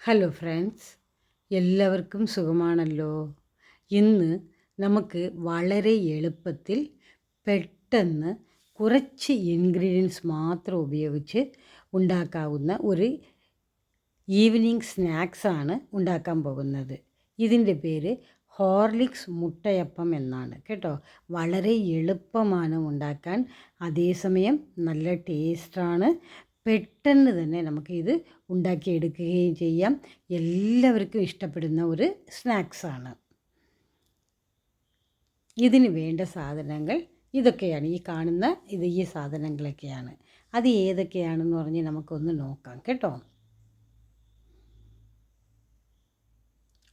Hello friends, എല്ലാവർക്കും സുഖമാണല്ലോ. ഇന്ന് നമുക്ക് വളരെ എളുപ്പത്തിൽ പെട്ടെന്ന് കുറച്ച് ഇൻഗ്രീഡിയൻസ് മാത്രം ഉപയോഗിച്ച് ഉണ്ടാക്കാവുന്ന ഒരു ഈവനിങ് സ്നാക്സാണ് ഉണ്ടാക്കാൻ പോകുന്നത്. ഇതിൻ്റെ പേര് ഹോർലിക്സ് മുട്ടയപ്പം എന്നാണ് കേട്ടോ. വളരെ എളുപ്പമാണ് ഉണ്ടാക്കാൻ, അതേസമയം നല്ല ടേസ്റ്റാണ്. പെട്ടെന്ന് തന്നെ നമുക്കിത് ഉണ്ടാക്കിയെടുക്കുകയും ചെയ്യാം. എല്ലാവർക്കും ഇഷ്ടപ്പെടുന്ന ഒരു സ്നാക്സാണ്. ഇതിന് വേണ്ട സാധനങ്ങൾ ഇതൊക്കെയാണ്, ഈ കാണുന്ന ഈ സാധനങ്ങളൊക്കെയാണ്. അത് ഏതൊക്കെയാണെന്ന് പറഞ്ഞ് നമുക്കൊന്ന് നോക്കാം കേട്ടോ.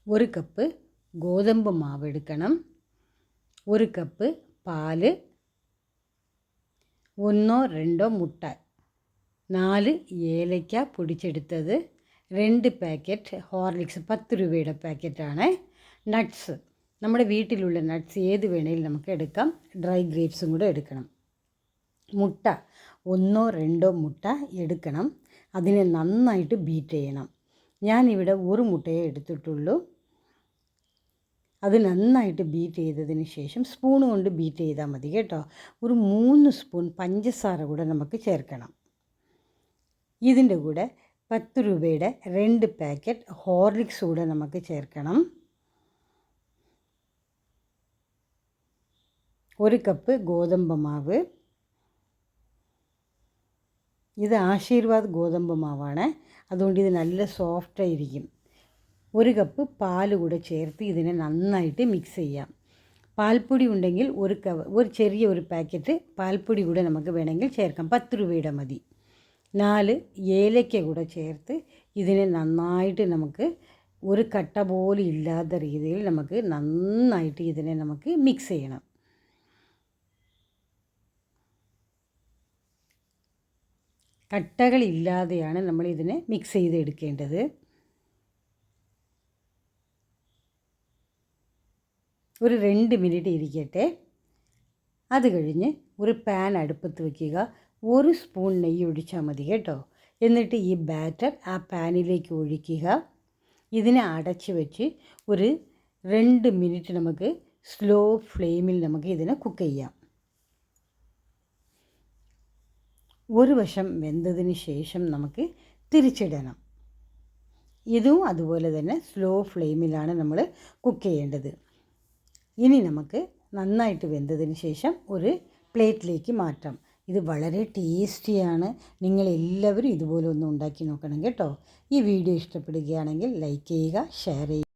1 കപ്പ് ഗോതമ്പ് മാവ് എടുക്കണം, 1 കപ്പ് പാല്, 1-2 മുട്ട, 4 ഏലക്ക പൊടിച്ചെടുത്തത്, 2 പാക്കറ്റ് ഹോർലിക്സ് 10 രൂപയുടെ പാക്കറ്റാണ്. നട്ട്സ്, നമ്മുടെ വീട്ടിലുള്ള നട്ട്സ് ഏത് വേണേലും നമുക്ക് എടുക്കാം. ഡ്രൈ ഗ്രേപ്സും കൂടെ എടുക്കണം. മുട്ട 1-2 മുട്ട എടുക്കണം. അതിനെ നന്നായിട്ട് ബീറ്റ് ചെയ്യണം. ഞാനിവിടെ 1 മുട്ടയെ എടുത്തിട്ടുള്ളൂ. അത് നന്നായിട്ട് ബീറ്റ് ചെയ്തതിന് ശേഷം സ്പൂൺ കൊണ്ട് ബീറ്റ് ചെയ്താൽ മതി കേട്ടോ. ഒരു 3 സ്പൂൺ പഞ്ചസാര കൂടെ നമുക്ക് ചേർക്കണം. ഇതിൻ്റെ കൂടെ 10 രൂപയുടെ 2 പാക്കറ്റ് ഹോർലിക്സ് കൂടെ നമുക്ക് ചേർക്കണം. 1 കപ്പ് ഗോതമ്പ് മാവ്, ഇത് ആശീർവാദ് ഗോതമ്പ് മാവാണ്, അതുകൊണ്ട് ഇത് നല്ല സോഫ്റ്റായിരിക്കും. 1 കപ്പ് പാൽ കൂടെ ചേർത്ത് ഇതിനെ നന്നായിട്ട് മിക്സ് ചെയ്യാം. പാൽപ്പൊടി ഉണ്ടെങ്കിൽ ഒരു ചെറിയ പാക്കറ്റ് പാൽപ്പൊടി കൂടെ നമുക്ക് വേണമെങ്കിൽ ചേർക്കാം. 10 രൂപയുടെ മതി. 4 ഏലക്ക കൂടെ ചേർത്ത് ഇതിനെ നന്നായിട്ട് നമുക്ക് ഒരു കട്ട പോലും ഇല്ലാത്ത രീതിയിൽ നമുക്ക് നന്നായിട്ട് ഇതിനെ നമുക്ക് മിക്സ് ചെയ്യണം. കട്ടകളില്ലാതെയാണ് നമ്മൾ ഇതിനെ മിക്സ് ചെയ്തെടുക്കേണ്ടത്. ഒരു 2 മിനിറ്റ് ഇരിക്കട്ടെ. അത് കഴിഞ്ഞ് ഒരു പാൻ അടുപ്പത്ത് വയ്ക്കുക. 1 സ്പൂൺ നെയ്യ് ഒഴിച്ചാൽ മതി കേട്ടോ. എന്നിട്ട് ഈ ബാറ്റർ ആ പാനിലേക്ക് ഒഴിക്കുക. ഇതിനെ അടച്ച് വെച്ച് ഒരു 2 മിനിറ്റ് നമുക്ക് സ്ലോ ഫ്ലെയിമിൽ നമുക്ക് ഇതിനെ കുക്ക് ചെയ്യാം. ഒരു വശം വെന്തതിന് ശേഷം നമുക്ക് തിരിച്ചിടണം. ഇതും അതുപോലെ തന്നെ സ്ലോ ഫ്ലെയിമിലാണ് നമ്മൾ കുക്ക് ചെയ്യേണ്ടത്. ഇനി നമുക്ക് നന്നായിട്ട് വെന്തതിന് ശേഷം ഒരു പ്ലേറ്റിലേക്ക് മാറ്റാം. ഇത് വളരെ ടേസ്റ്റിയാണ്. നിങ്ങളെല്ലാവരും ഇതുപോലെ ഒന്ന് ഉണ്ടാക്കി നോക്കണം കേട്ടോ. ഈ വീഡിയോ ഇഷ്ടപ്പെടുകയാണെങ്കിൽ ലൈക്ക് ചെയ്യുക, ഷെയർ ചെയ്യുക.